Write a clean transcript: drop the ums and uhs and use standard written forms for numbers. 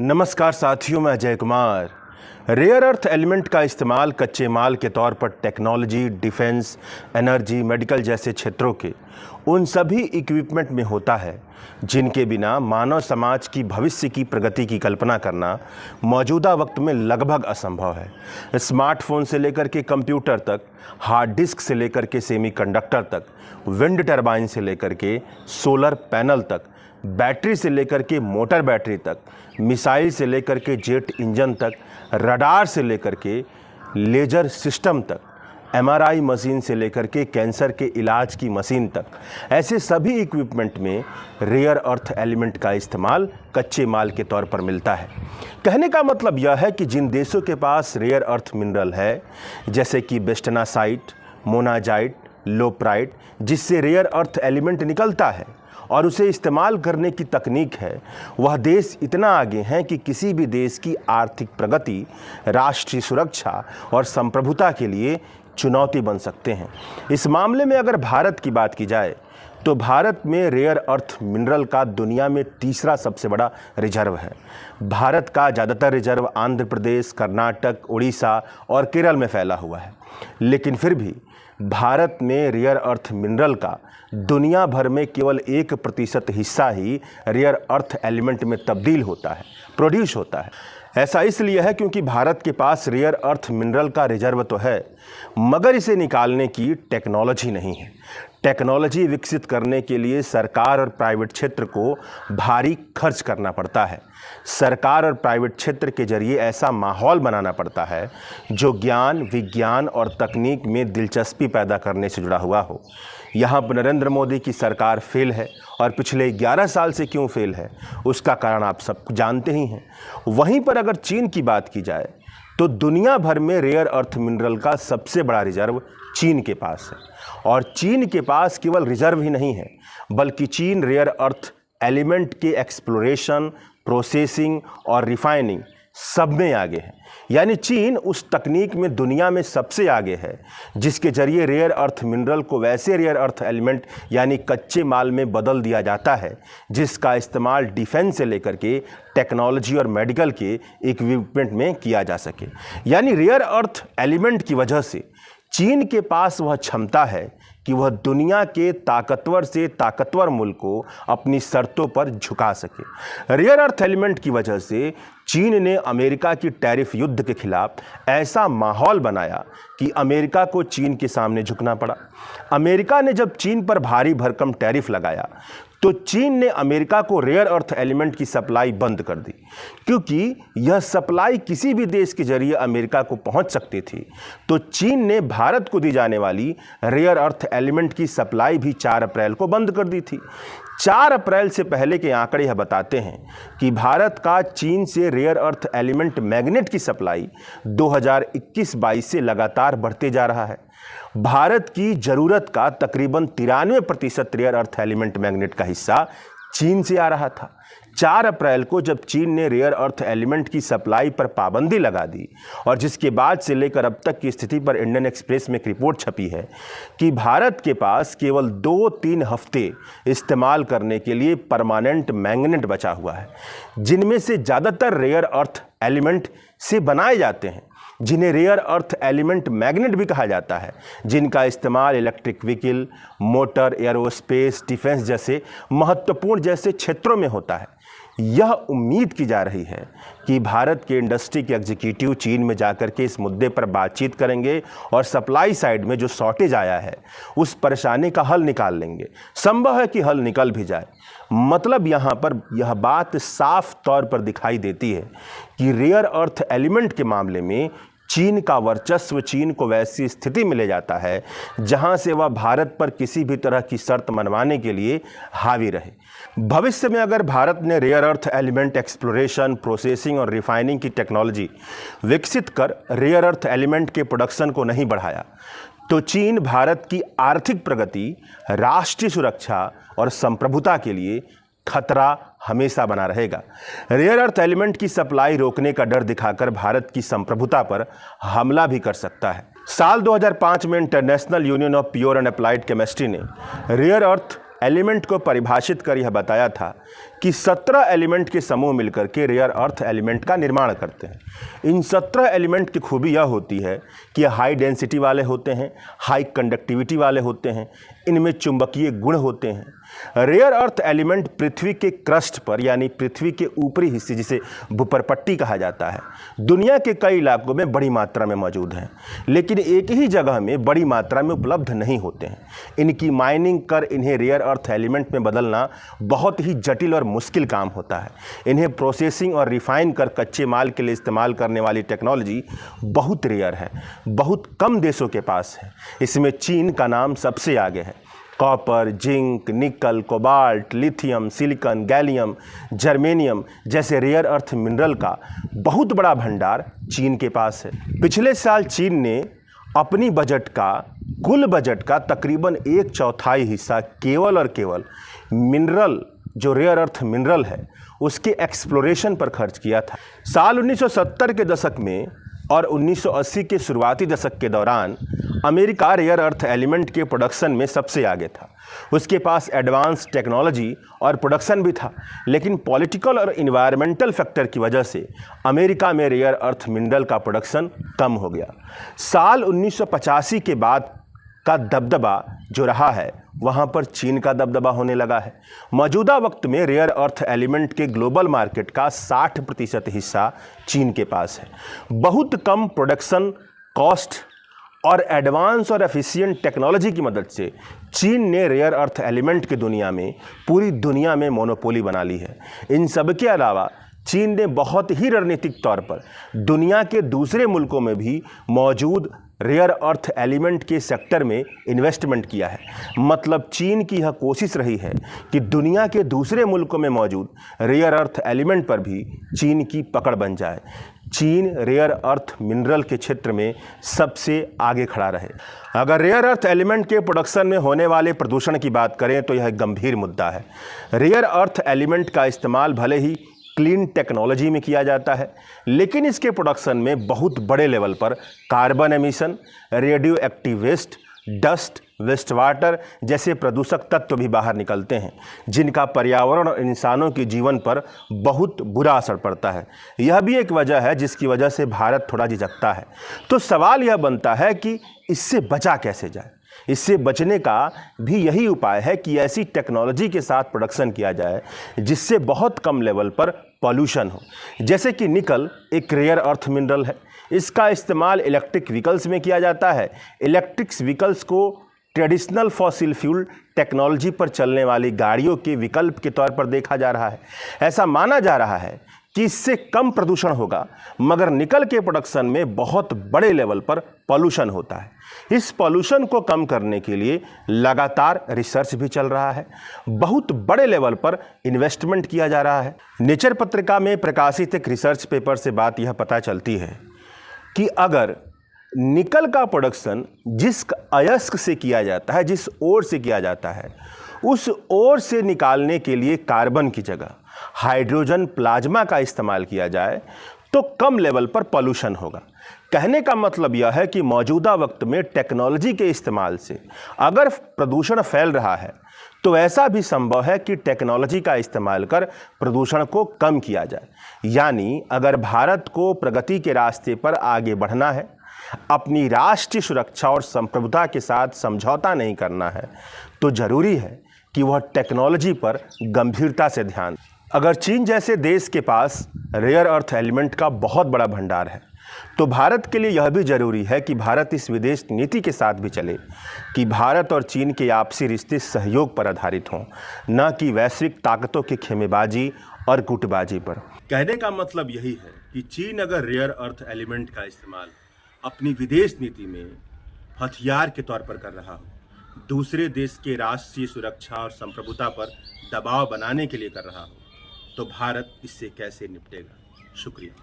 नमस्कार साथियों, मैं Ajay Kumar. Rare earth element का इस्तेमाल कच्चे माल के तौर पर टेक्नोलॉजी, डिफेंस, एनर्जी, मेडिकल जैसे क्षेत्रों के उन सभी इक्विपमेंट में होता है जिनके बिना मानव समाज की भविष्य की प्रगति की कल्पना करना मौजूदा वक्त में लगभग असंभव है। स्मार्टफोन से लेकर के कंप्यूटर तक, हार्ड डिस्क से लेकर के सेमीकंडक्टर तक, विंड टरबाइन से लेकर के सोलर पैनल तक, बैटरी से लेकर के मोटर बैटरी तक, मिसाइल से लेकर के जेट इंजन तक, रडार से लेकर के लेजर सिस्टम तक, एमआरआई मशीन से लेकर के कैंसर के इलाज की मशीन तक, ऐसे सभी इक्विपमेंट में रेयर अर्थ एलिमेंट का इस्तेमाल कच्चे माल के तौर पर मिलता है। कहने का मतलब यह है कि जिन देशों के पास रेयर अर्थ मिनरल है, जैसे कि बेस्टनासाइट, मोनाजाइट, लोप्राइट, जिससे रेयर अर्थ एलिमेंट निकलता है और उसे इस्तेमाल करने की तकनीक है, वह देश इतना आगे हैं कि किसी भी देश की आर्थिक प्रगति, राष्ट्रीय सुरक्षा और संप्रभुता के लिए चुनौती बन सकते हैं। इस मामले में अगर भारत की बात की जाए तो भारत में रेयर अर्थ मिनरल का दुनिया में तीसरा सबसे बड़ा रिजर्व है। भारत का ज़्यादातर रिजर्व आंध्र प्रदेश, कर्नाटक, उड़ीसा और केरल में फैला हुआ है, लेकिन फिर भी भारत में रेयर अर्थ मिनरल का दुनिया भर में केवल 1% हिस्सा ही रेयर अर्थ एलिमेंट में तब्दील होता है, प्रोड्यूस होता है। ऐसा इसलिए है क्योंकि भारत के पास रेयर अर्थ मिनरल का रिजर्व तो है, मगर इसे निकालने की टेक्नोलॉजी नहीं है। टेक्नोलॉजी विकसित करने के लिए सरकार और प्राइवेट क्षेत्र को भारी खर्च करना पड़ता है। सरकार और प्राइवेट क्षेत्र के जरिए ऐसा माहौल बनाना पड़ता है जो ज्ञान, विज्ञान और तकनीक में दिलचस्पी पैदा करने से जुड़ा हुआ हो। यहाँ पर नरेंद्र मोदी की सरकार फेल है, और पिछले 11 साल से क्यों फेल है उसका कारण आप सब जानते ही हैं। वहीं पर अगर चीन की बात की जाए तो दुनिया भर में रेयर अर्थ मिनरल का सबसे बड़ा रिजर्व चीन के पास है। और चीन के पास केवल रिजर्व ही नहीं है, बल्कि चीन रेयर अर्थ एलिमेंट के एक्सप्लोरेशन, प्रोसेसिंग और रिफाइनिंग सब में आगे है। यानी चीन उस तकनीक में दुनिया में सबसे आगे है जिसके जरिए रेयर अर्थ मिनरल को वैसे रेयर अर्थ एलिमेंट यानी कच्चे माल में बदल दिया जाता है जिसका इस्तेमाल डिफेंस से लेकर के टेक्नोलॉजी और मेडिकल के इक्विपमेंट में किया जा सके। यानी रेयर अर्थ एलिमेंट की वजह से चीन के पास वह क्षमता है कि वह दुनिया के ताकतवर से ताकतवर मुल्क को अपनी शर्तों पर झुका सके। रेयर अर्थ एलिमेंट की वजह से चीन ने अमेरिका की टैरिफ युद्ध के खिलाफ ऐसा माहौल बनाया कि अमेरिका को चीन के सामने झुकना पड़ा। अमेरिका ने जब चीन पर भारी भरकम टैरिफ लगाया तो चीन ने अमेरिका को रेयर अर्थ एलिमेंट की सप्लाई बंद कर दी, क्योंकि यह सप्लाई किसी भी देश के जरिए अमेरिका को पहुंच सकती थी। तो चीन ने भारत को दी जाने वाली रेयर अर्थ एलिमेंट की सप्लाई भी 4 अप्रैल को बंद कर दी थी। 4 अप्रैल से पहले के आंकड़े यह बताते हैं कि भारत का चीन से रेयर अर्थ एलिमेंट मैग्नेट की सप्लाई 2021-22 से लगातार बढ़ते जा रहा है। भारत की ज़रूरत का तकरीबन 93% रेयर अर्थ एलिमेंट मैग्नेट का हिस्सा चीन से आ रहा था। 4 अप्रैल को जब चीन ने रेयर अर्थ एलिमेंट की सप्लाई पर पाबंदी लगा दी, और जिसके बाद से लेकर अब तक की स्थिति पर इंडियन एक्सप्रेस में एक रिपोर्ट छपी है कि भारत के पास केवल 2-3 हफ्ते इस्तेमाल करने के लिए परमानेंट मैग्नेट बचा हुआ है, जिनमें से ज़्यादातर रेयर अर्थ एलिमेंट से बनाए जाते हैं, जिन्हें रेयर अर्थ एलिमेंट मैग्नेट भी कहा जाता है, जिनका इस्तेमाल electric vehicle, motor, aerospace, defence जैसे महत्वपूर्ण जैसे क्षेत्रों में होता है। यह उम्मीद की जा रही है कि भारत के इंडस्ट्री के एग्जीक्यूटिव चीन में जाकर के इस मुद्दे पर बातचीत करेंगे और सप्लाई साइड में जो शॉर्टेज आया है उस परेशानी का हल निकाल लेंगे। संभव है कि हल निकल भी जाए। मतलब यहाँ पर यह बात साफ तौर पर दिखाई देती है कि रेयर अर्थ एलिमेंट के मामले में चीन का वर्चस्व चीन को वैसी स्थिति में ले जाता है जहां से वह भारत पर किसी भी तरह की शर्त मनवाने के लिए हावी रहे। भविष्य में अगर भारत ने rare earth element exploration, processing और रिफाइनिंग की टेक्नोलॉजी विकसित कर रेयर अर्थ एलिमेंट के प्रोडक्शन को नहीं बढ़ाया तो चीन भारत की आर्थिक प्रगति, राष्ट्रीय सुरक्षा और संप्रभुता के लिए खतरा हमेशा बना रहेगा। रेयर अर्थ एलिमेंट की सप्लाई रोकने का डर दिखाकर भारत की संप्रभुता पर हमला भी कर सकता है। साल 2005 में international union of pure and applied chemistry ने रेयर अर्थ एलिमेंट को परिभाषित कर यह बताया था कि 17 एलिमेंट के समूह मिलकर के रेयर अर्थ एलिमेंट का निर्माण करते हैं। इन 17 एलिमेंट की खूबी यह होती है कि हाई डेंसिटी वाले होते हैं, हाई कंडक्टिविटी वाले होते हैं, इनमें चुंबकीय गुण होते हैं। रेयर अर्थ एलिमेंट पृथ्वी के क्रस्ट पर यानी पृथ्वी के ऊपरी हिस्से जिसे भूपरपट्टी कहा जाता है, दुनिया के कई इलाकों में बड़ी मात्रा में मौजूद हैं, लेकिन एक ही जगह में बड़ी मात्रा में उपलब्ध नहीं होते हैं। इनकी माइनिंग कर इन्हें रेयर अर्थ एलिमेंट में बदलना बहुत ही जटिल और मुश्किल काम होता है। इन्हें प्रोसेसिंग और रिफाइन कर कच्चे माल के लिए इस्तेमाल करने वाली टेक्नोलॉजी बहुत रेयर है, बहुत कम देशों के पास है। इसमें चीन का नाम सबसे आगे है। कॉपर, जिंक, निकल, cobalt, lithium, silicon, gallium, germanium जैसे रेयर अर्थ मिनरल का बहुत बड़ा भंडार चीन के पास है। पिछले साल चीन ने अपनी कुल बजट का तकरीबन 1/4 हिस्सा केवल और केवल मिनरल, जो रेयर अर्थ मिनरल है, उसके एक्सप्लोरेशन पर खर्च किया था। साल 1970 के दशक में और 1980 के शुरुआती दशक के दौरान अमेरिका रेयर अर्थ एलिमेंट के प्रोडक्शन में सबसे आगे था। उसके पास एडवांस टेक्नोलॉजी और प्रोडक्शन भी था, लेकिन पॉलिटिकल और इन्वायरमेंटल फैक्टर की वजह से अमेरिका में रेयर अर्थ मिनरल का प्रोडक्शन कम हो गया। साल 1985 के बाद का दबदबा जो रहा है, वहाँ पर चीन का दबदबा होने लगा है। मौजूदा वक्त में रेयर अर्थ एलिमेंट के ग्लोबल मार्केट का 60% हिस्सा चीन के पास है। बहुत कम प्रोडक्शन कॉस्ट और एडवांस और एफिशिएंट टेक्नोलॉजी की मदद से चीन ने रेयर अर्थ एलिमेंट की दुनिया में पूरी दुनिया में मोनोपोली बना ली है। इन सब के अलावा चीन ने बहुत ही रणनीतिक तौर पर दुनिया के दूसरे मुल्कों में भी मौजूद रेयर अर्थ एलिमेंट के सेक्टर में इन्वेस्टमेंट किया है। मतलब चीन की यह कोशिश रही है कि दुनिया के दूसरे मुल्कों में मौजूद रेयर अर्थ एलिमेंट पर भी चीन की पकड़ बन जाए। चीन रेयर अर्थ मिनरल के क्षेत्र में सबसे आगे खड़ा रहे। अगर रेयर अर्थ एलिमेंट के प्रोडक्शन में होने वाले प्रदूषण की बात करें तो यह एक गंभीर मुद्दा है। रेयर अर्थ एलिमेंट का इस्तेमाल भले ही क्लीन टेक्नोलॉजी में किया जाता है, लेकिन इसके प्रोडक्शन में बहुत बड़े लेवल पर carbon emission, radioactive waste, dust, waste water जैसे प्रदूषक तत्व भी बाहर निकलते हैं, जिनका पर्यावरण और इंसानों के जीवन पर बहुत बुरा असर पड़ता है। यह भी एक वजह है जिसकी वजह से भारत थोड़ा झिझकता है। तो सवाल यह बनता है कि इससे बचा कैसे जाए। इससे बचने का भी यही उपाय है कि ऐसी टेक्नोलॉजी के साथ प्रोडक्शन किया जाए जिससे बहुत कम लेवल पर पॉल्यूशन हो। जैसे कि निकल एक रेयर अर्थ मिनरल है। इसका इस्तेमाल इलेक्ट्रिक व्हीकल्स में किया जाता है। इलेक्ट्रिक व्हीकल्स को ट्रेडिशनल फॉसिल फ्यूल टेक्नोलॉजी पर चलने वाली गाड़ियों के विकल्प के तौर पर देखा जा रहा है। ऐसा माना जा रहा है कि इससे कम प्रदूषण होगा, मगर निकल के प्रोडक्शन में बहुत बड़े लेवल पर पॉल्यूशन होता है। इस पॉल्यूशन को कम करने के लिए लगातार रिसर्च भी चल रहा है। बहुत बड़े लेवल पर इन्वेस्टमेंट किया जा रहा है। नेचर पत्रिका में प्रकाशित एक रिसर्च पेपर से बात यह पता चलती है कि अगर निकल का प्रोडक्शन जिस अयस्क से किया जाता है, जिस ओर से किया जाता है, उस ओर से निकालने के लिए कार्बन की जगह हाइड्रोजन प्लाज्मा का इस्तेमाल किया जाए तो कम लेवल पर पॉल्यूशन होगा। कहने का मतलब यह है कि मौजूदा वक्त में टेक्नोलॉजी के इस्तेमाल से अगर प्रदूषण फैल रहा है तो ऐसा भी संभव है कि टेक्नोलॉजी का इस्तेमाल कर प्रदूषण को कम किया जाए। यानी अगर भारत को प्रगति के रास्ते पर आगे बढ़ना है, अपनी राष्ट्रीय सुरक्षा और संप्रभुता के साथ समझौता नहीं करना है, तो जरूरी है कि वह टेक्नोलॉजी पर गंभीरता से ध्यान। अगर चीन जैसे देश के पास रेयर अर्थ एलिमेंट का बहुत बड़ा भंडार है, तो भारत के लिए यह भी जरूरी है कि भारत इस विदेश नीति के साथ भी चले कि भारत और चीन के आपसी रिश्ते सहयोग पर आधारित हों, न कि वैश्विक ताकतों की खेमेबाजी और गुटबाजी पर। कहने का मतलब यही है कि चीन अगर रेयर अर्थ एलिमेंट का इस्तेमाल अपनी विदेश नीति में हथियार के तौर पर कर रहा हो, दूसरे देश के राष्ट्रीय सुरक्षा और संप्रभुता पर दबाव बनाने के लिए कर रहा हो, तो भारत इससे कैसे निपटेगा। शुक्रिया।